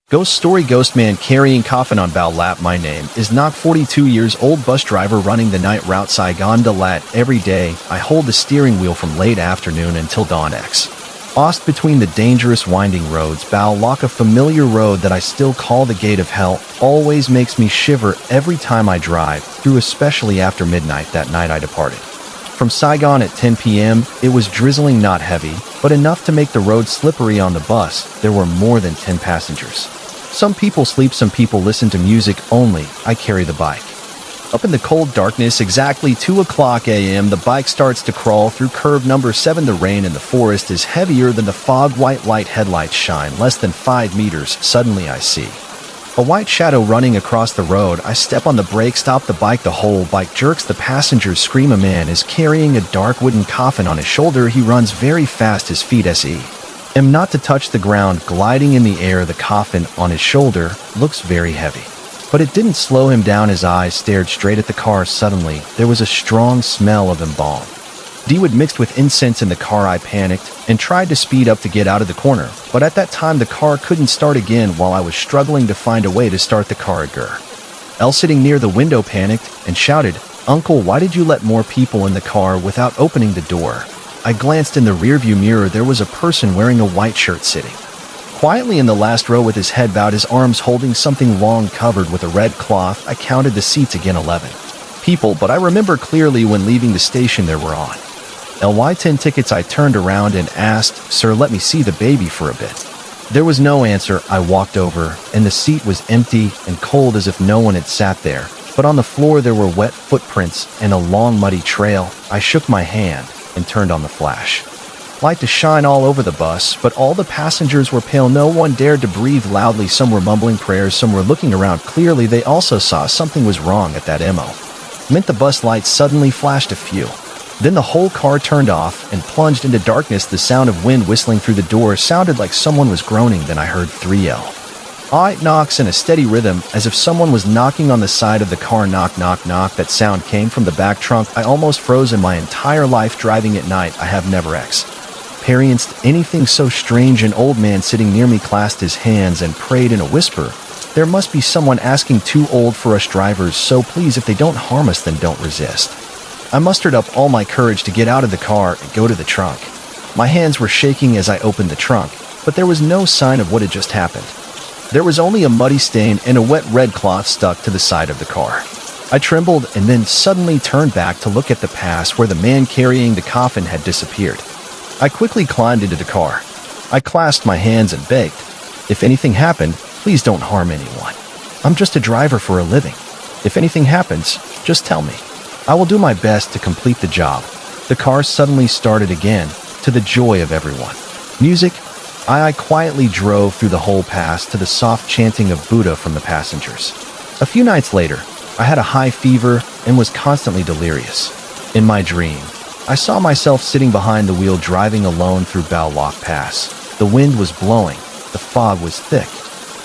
Ghost story. Ghost man carrying coffin on bow lap. My name is Knock, 42 years old, bus driver running the night route Saigon to Lat. Every day, I hold the steering wheel from late afternoon until dawn. Lost between the dangerous winding roads. Bow lock, a familiar road that I still call the gate of hell, always makes me shiver every time I drive through, especially after midnight. That night I departed from Saigon at 10 p.m. It was drizzling, not heavy, but enough to make the road slippery. On the bus, there were more than 10 passengers. Some people sleep, some people listen to music only. I carry the bike. Up in the cold darkness, exactly 2 o'clock a.m., the bike starts to crawl through curve number 7. The rain in the forest is heavier than the fog. White light headlights shine less than 5 meters. Suddenly I see a white shadow running across the road. I step on the brake, stop the bike. The whole bike jerks. The passengers scream. A man is carrying a dark wooden coffin on his shoulder. He runs very fast. His feet am not to touch the ground, gliding in the air. The coffin on his shoulder looks very heavy, but it didn't slow him down. His eyes stared straight at the car. Suddenly, there was a strong smell of embalmed wood mixed with incense in the car. I panicked and tried to speed up to get out of the corner, but at that time the car couldn't start again. While I was struggling to find a way to start the car, a girl sitting near the window panicked and shouted, "Uncle, why did you let more people in the car without opening the door?" I glanced in the rearview mirror. There was a person wearing a white shirt sitting quietly in the last row with his head bowed, his arms holding something long covered with a red cloth. I counted the seats again, 11 people, but I remember clearly when leaving the station there were on LY10 tickets. I turned around and asked, "Sir, let me see the baby for a bit." There was no answer. I walked over, and the seat was empty and cold as if no one had sat there, but on the floor there were wet footprints and a long muddy trail. I shook my hand and turned on the flash light to shine all over the bus, but all the passengers were pale. No one dared to breathe loudly. Some were mumbling prayers, some were looking around. Clearly they also saw something was wrong. At that meant the bus lights suddenly flashed a few. Then the whole car turned off and plunged into darkness. The sound of wind whistling through the door sounded like someone was groaning. Then I heard 3 knocks in a steady rhythm, as if someone was knocking on the side of the car. Knock, knock, knock. That sound came from the back trunk. I almost froze. In my entire life driving at night, I have never experienced anything so strange. An old man sitting near me clasped his hands and prayed in a whisper, "There must be someone asking, too old for us drivers, so please, if they don't harm us, then don't resist." I mustered up all my courage to get out of the car and go to the trunk. My hands were shaking as I opened the trunk, but there was no sign of what had just happened. There was only a muddy stain and a wet red cloth stuck to the side of the car. I trembled and then suddenly turned back to look at the pass where the man carrying the coffin had disappeared. I quickly climbed into the car. I clasped my hands and begged, "If anything happened, please don't harm anyone. I'm just a driver for a living. If anything happens, just tell me. I will do my best to complete the job." The car suddenly started again, to the joy of everyone. Music. I quietly drove through the whole pass to the soft chanting of Buddha from the passengers. A few nights later, I had a high fever and was constantly delirious. In my dream, I saw myself sitting behind the wheel driving alone through Bao Loc Pass. The wind was blowing, the fog was thick,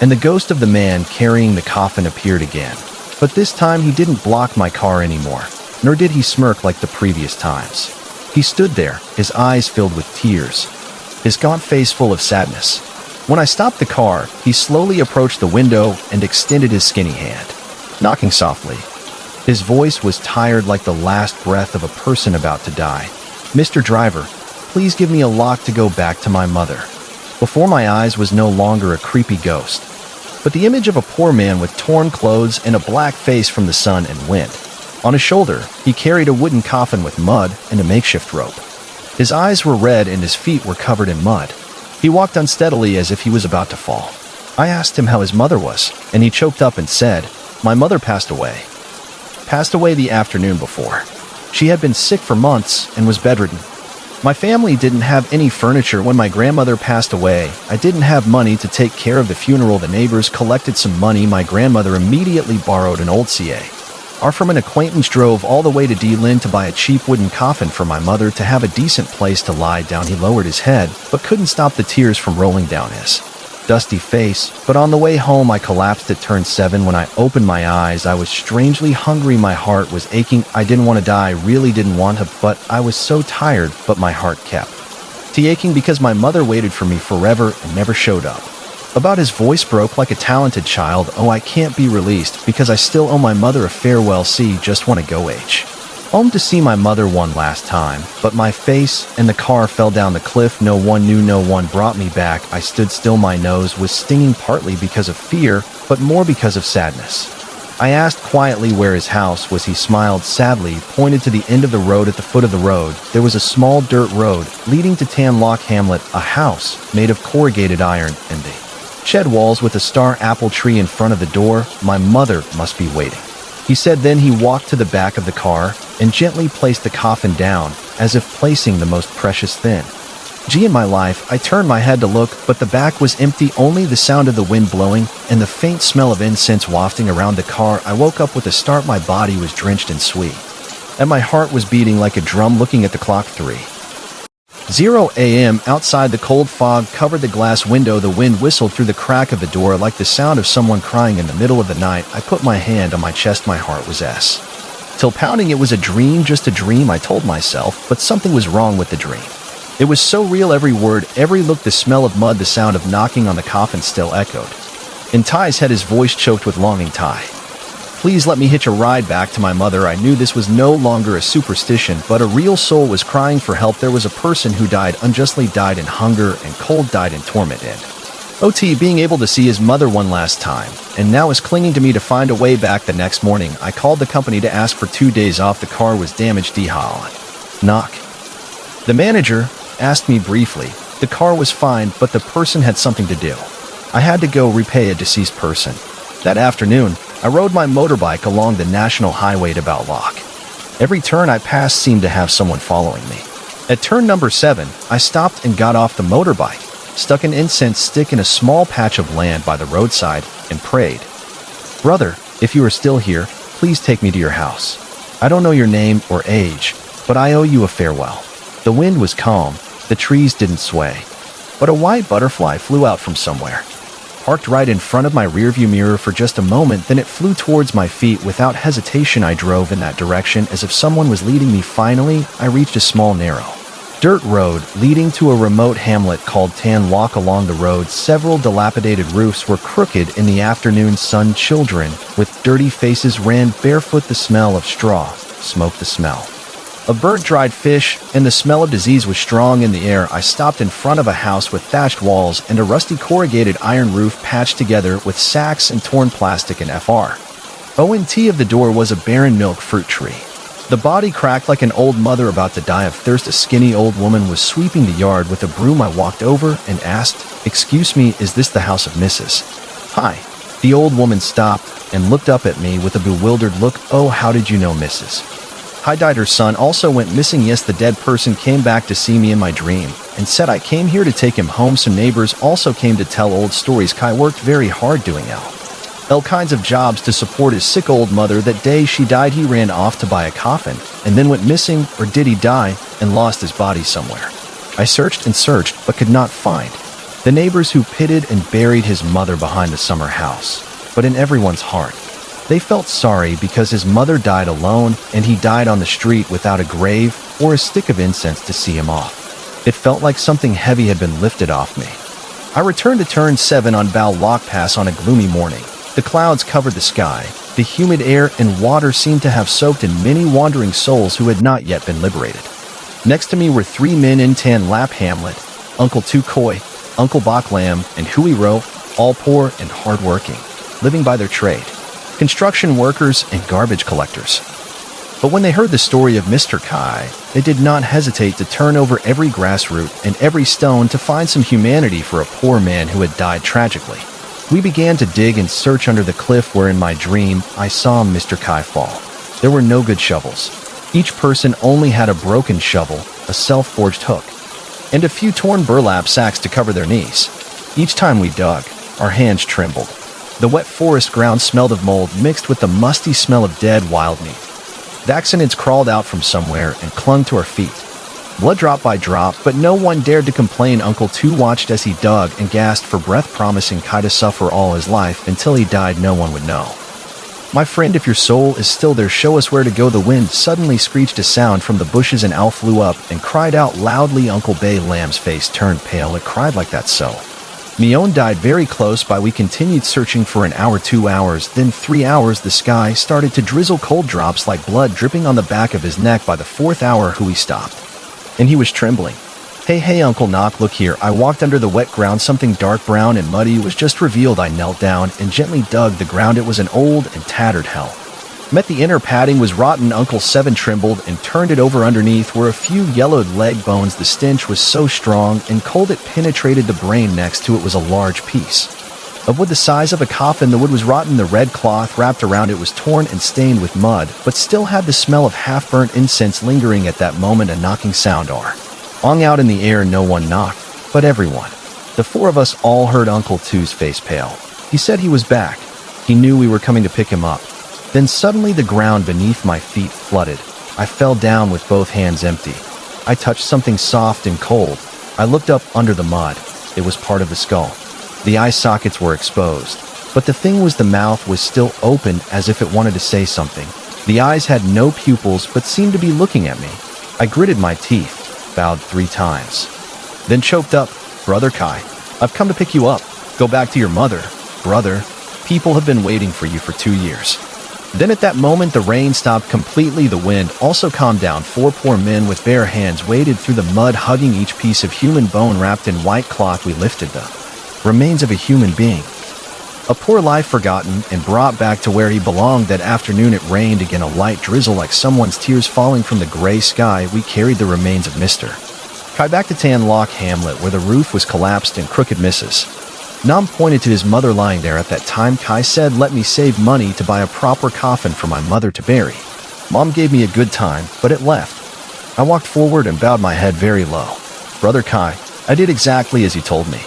and the ghost of the man carrying the coffin appeared again. But this time he didn't block my car anymore, nor did he smirk like the previous times. He stood there, his eyes filled with tears, his gaunt face full of sadness. When I stopped the car, he slowly approached the window and extended his skinny hand, knocking softly. His voice was tired like the last breath of a person about to die. "Mr. Driver, please give me a lock to go back to my mother." Before my eyes was no longer a creepy ghost, but the image of a poor man with torn clothes and a black face from the sun and wind. On his shoulder, he carried a wooden coffin with mud and a makeshift rope. His eyes were red and his feet were covered in mud. He walked unsteadily as if he was about to fall. I asked him how his mother was, and he choked up and said, "My mother passed away. Passed away the afternoon before. She had been sick for months and was bedridden. My family didn't have any furniture when my grandmother passed away. I didn't have money to take care of the funeral. The neighbors collected some money. My grandmother immediately borrowed an old CA from an acquaintance, drove all the way to D-Lin to buy a cheap wooden coffin for my mother to have a decent place to lie down." He lowered his head, but couldn't stop the tears from rolling down his dusty face. But on the way home, I collapsed at turn 7. When I opened my eyes, I was strangely hungry. My heart was aching. I didn't want to die, really didn't want to, but I was so tired, but my heart kept aching because my mother waited for me forever and never showed up. About his voice broke like a talented child. Oh, I can't be released because I still owe my mother a farewell. See, just wanna go home to see my mother one last time, but my face and the car fell down the cliff. No one knew, no one brought me back. I stood still. My nose was stinging, partly because of fear, but more because of sadness. I asked quietly where his house was. He smiled sadly, pointed to the end of the road. At the foot of the road, there was a small dirt road leading to Tan Lock Hamlet, a house made of corrugated iron and the shed walls with a star apple tree in front of the door. My mother must be waiting, he said. Then he walked to the back of the car and gently placed the coffin down, as if placing the most precious thing. In my life, I turned my head to look, but the back was empty, only the sound of the wind blowing and the faint smell of incense wafting around the car. I woke up with a start. My body was drenched in sweat, and my heart was beating like a drum. Looking at the clock, 3:00 a.m. Outside, the cold fog covered the glass window. The wind whistled through the crack of the door like the sound of someone crying in the middle of the night. I put my hand on my chest. My heart was still pounding. It was a dream, just a dream, I told myself, but something was wrong with the dream. It was so real. Every word, every look, the smell of mud, the sound of knocking on the coffin still echoed. In Ty's head, his voice choked with longing. Ty, please let me hitch a ride back to my mother. I knew this was no longer a superstition, but a real soul was crying for help. There was a person who died unjustly, died in hunger and cold, died in torment and being able to see his mother one last time, and now is clinging to me to find a way back. The next morning, I called the company to ask for 2 days off. The car was damaged. Knock. The manager asked me briefly. The car was fine, but the person had something to do. I had to go repay a deceased person. That afternoon, I rode my motorbike along the national highway to Ballock. Every turn I passed seemed to have someone following me. At turn number 7, I stopped and got off the motorbike, stuck an incense stick in a small patch of land by the roadside, and prayed. Brother, if you are still here, please take me to your house. I don't know your name or age, but I owe you a farewell. The wind was calm, the trees didn't sway, but a white butterfly flew out from somewhere, parked right in front of my rearview mirror for just a moment, then it flew towards my feet. Without hesitation, I drove in that direction as if someone was leading me. Finally, I reached a small, narrow dirt road leading to a remote hamlet called Tan Lock. Along the road, several dilapidated roofs were crooked in the afternoon sun. Children with dirty faces ran barefoot. The smell of straw, smoke, the smell of burnt dried fish, and the smell of disease was strong in the air. I stopped in front of a house with thatched walls and a rusty corrugated iron roof patched together with sacks and torn plastic and FRONT of the door was a barren milk fruit tree. The body cracked like an old mother about to die of thirst. A skinny old woman was sweeping the yard with a broom. I walked over and asked, "Excuse me, is this the house of Mrs. Hi?" The old woman stopped and looked up at me with a bewildered look. "Oh, how did you know Mrs. Hi died? Her son also went missing." "Yes, the dead person came back to see me in my dream and said I came here to take him home." Some neighbors also came to tell old stories. Kai worked very hard doing all kinds of jobs to support his sick old mother. That day she died, he ran off to buy a coffin and then went missing, or did he die and lost his body somewhere? I searched and searched but could not find the neighbors who pitted and buried his mother behind the summer house. But in everyone's heart, they felt sorry because his mother died alone and he died on the street without a grave or a stick of incense to see him off. It felt like something heavy had been lifted off me. I returned to turn 7 on Bow Lock Pass on a gloomy morning. The clouds covered the sky. The humid air and water seemed to have soaked in many wandering souls who had not yet been liberated. Next to me were 3 men in Tan Lap Hamlet, Uncle Tu Koi, Uncle Bok Lam, and Hui Ro, all poor and hard-working, living by their trade. Construction workers and garbage collectors. But when they heard the story of Mr. Kai, they did not hesitate to turn over every grass root and every stone to find some humanity for a poor man who had died tragically. We began to dig and search under the cliff where in my dream I saw Mr. Kai fall. There were no good shovels. Each person only had a broken shovel, a self-forged hook, and a few torn burlap sacks to cover their knees. Each time we dug, our hands trembled. The wet forest ground smelled of mold mixed with the musty smell of dead wild meat. Vaccinids crawled out from somewhere and clung to our feet. Blood drop by drop, but no one dared to complain. Uncle Tu watched as he dug and gasped for breath, promising Kai to suffer all his life until he died. No one would know. "My friend, if your soul is still there, show us where to go." The wind suddenly screeched a sound from the bushes. An owl flew up and cried out loudly. Uncle Bay Lamb's face turned pale. It cried like that so Mion died very close by. We continued searching for an hour, 2 hours, then 3 hours. The sky started to drizzle cold drops like blood dripping on the back of his neck. By the 4th hour, he stopped. And he was trembling. Hey, Uncle Knock, look here. I walked under the wet ground. Something dark brown and muddy was just revealed. I knelt down and gently dug the ground. It was an old and tattered hell. Met the inner padding was rotten. Uncle Seven trembled and turned it over. Underneath were a few yellowed leg bones. The stench was so strong and cold it penetrated the brain. Next to it was a large piece of wood the size of a coffin. The wood was rotten. The red cloth wrapped around it was torn and stained with mud, but still had the smell of half-burnt incense lingering. At that moment, a knocking sound rang out in the air. No one knocked, but everyone. The 4 of us all heard Uncle Two's face pale. He said he was back. He knew we were coming to pick him up. Then suddenly the ground beneath my feet flooded. I fell down with both hands empty. I touched something soft and cold. I looked up under the mud. It was part of the skull. The eye sockets were exposed, but the thing was the mouth was still open as if it wanted to say something. The eyes had no pupils but seemed to be looking at me. I gritted my teeth, bowed 3 times, then choked up. Brother Kai, I've come to pick you up. Go back to your mother. Brother, people have been waiting for you for 2 years. Then at that moment the rain stopped completely. The wind also calmed down. 4 poor men with bare hands waded through the mud, hugging each piece of human bone wrapped in white cloth. We lifted the remains of a human being, a poor life forgotten and brought back to where he belonged. That afternoon it rained again, a light drizzle like someone's tears falling from the gray sky. We carried the remains of Mr. Kai back to Tan Lock Hamlet, where the roof was collapsed and crooked. Mrs. Nam pointed to his mother lying there. At that time, Kai said, let me save money to buy a proper coffin for my mother to bury. Mom gave me a good time, but it left. I walked forward and bowed my head very low. Brother Kai, I did exactly as you told me.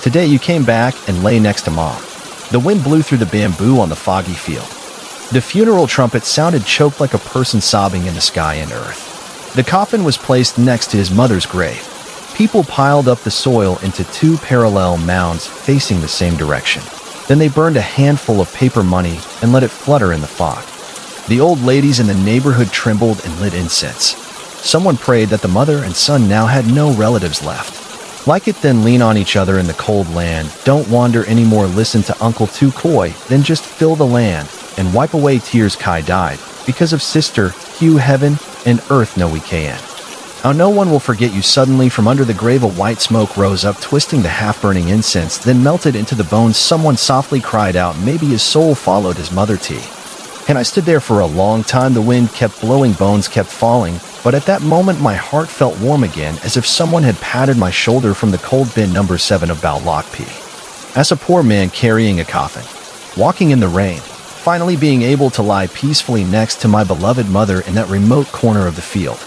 Today you came back and lay next to Mom. The wind blew through the bamboo on the foggy field. The funeral trumpet sounded choked like a person sobbing in the sky and earth. The coffin was placed next to his mother's grave. People piled up the soil into 2 parallel mounds facing the same direction. Then they burned a handful of paper money and let it flutter in the fog. The old ladies in the neighborhood trembled and lit incense. Someone prayed that the mother and son now had no relatives left. Like it, then lean on each other in the cold land. Don't wander anymore. Listen to Uncle Two Koi. Then just fill the land and wipe away tears. Kai died because of sister Hugh. Heaven and earth know we can. How no one will forget you. Suddenly from under the grave a white smoke rose up, twisting the half-burning incense, then melted into the bones. Someone softly cried out. Maybe his soul followed his mother T. And I stood there for a long time. The wind kept blowing, bones kept falling, but at that moment my heart felt warm again, as if someone had patted my shoulder from the cold bin number 7 of Bao Lok P. As a poor man carrying a coffin, walking in the rain, finally being able to lie peacefully next to my beloved mother in that remote corner of the field.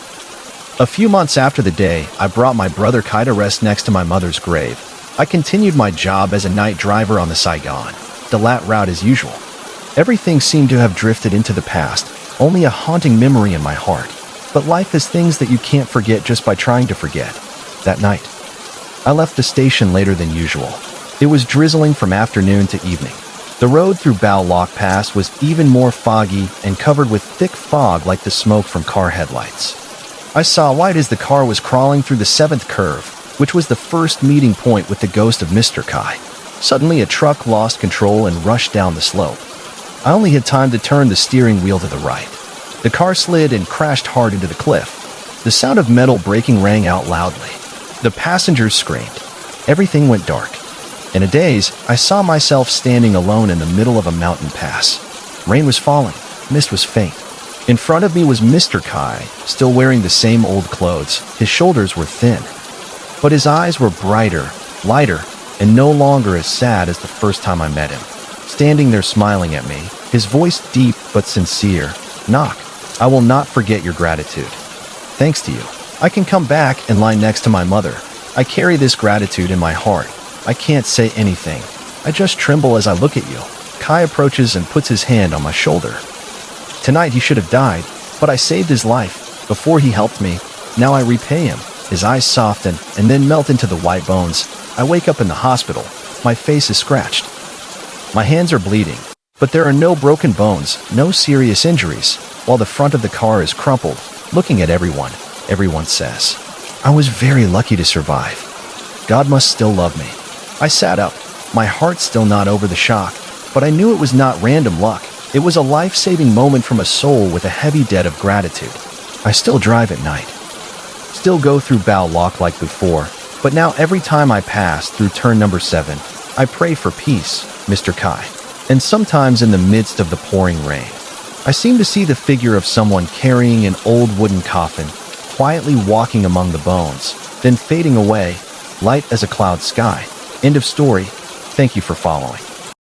A few months after the day I brought my brother Kai to rest next to my mother's grave, I continued my job as a night driver on the Saigon-Dalat route as usual. Everything seemed to have drifted into the past, only a haunting memory in my heart. But life is things that you can't forget just by trying to forget. That night, I left the station later than usual. It was drizzling from afternoon to evening. The road through Bao Lok Pass was even more foggy and covered with thick fog like the smoke from car headlights. I saw white as the car was crawling through the 7th curve, which was the first meeting point with the ghost of Mr. Kai. Suddenly a truck lost control and rushed down the slope. I only had time to turn the steering wheel to the right. The car slid and crashed hard into the cliff. The sound of metal breaking rang out loudly. The passengers screamed. Everything went dark. In a daze, I saw myself standing alone in the middle of a mountain pass. Rain was falling. Mist was faint. In front of me was Mr. Kai, still wearing the same old clothes. His shoulders were thin, but his eyes were brighter, lighter, and no longer as sad as the first time I met him. Standing there smiling at me, his voice deep but sincere. Knock, I will not forget your gratitude. Thanks to you, I can come back and lie next to my mother. I carry this gratitude in my heart. I can't say anything. I just tremble as I look at you. Kai approaches and puts his hand on my shoulder. Tonight he should have died, but I saved his life before he helped me. Now I repay him. His eyes soften and then melt into the white bones. I wake up in the hospital. My face is scratched. My hands are bleeding, but there are no broken bones, no serious injuries, while the front of the car is crumpled. Looking at everyone, everyone says, I was very lucky to survive. God must still love me. I sat up, my heart still not over the shock, but I knew it was not random luck. It was a life-saving moment from a soul with a heavy debt of gratitude. I still drive at night. Still go through Bao Lock like before, but now every time I pass through turn number 7, I pray for peace, Mr. Kai. And sometimes in the midst of the pouring rain, I seem to see the figure of someone carrying an old wooden coffin, quietly walking among the bones, then fading away, light as a cloud sky. End of story. Thank you for following.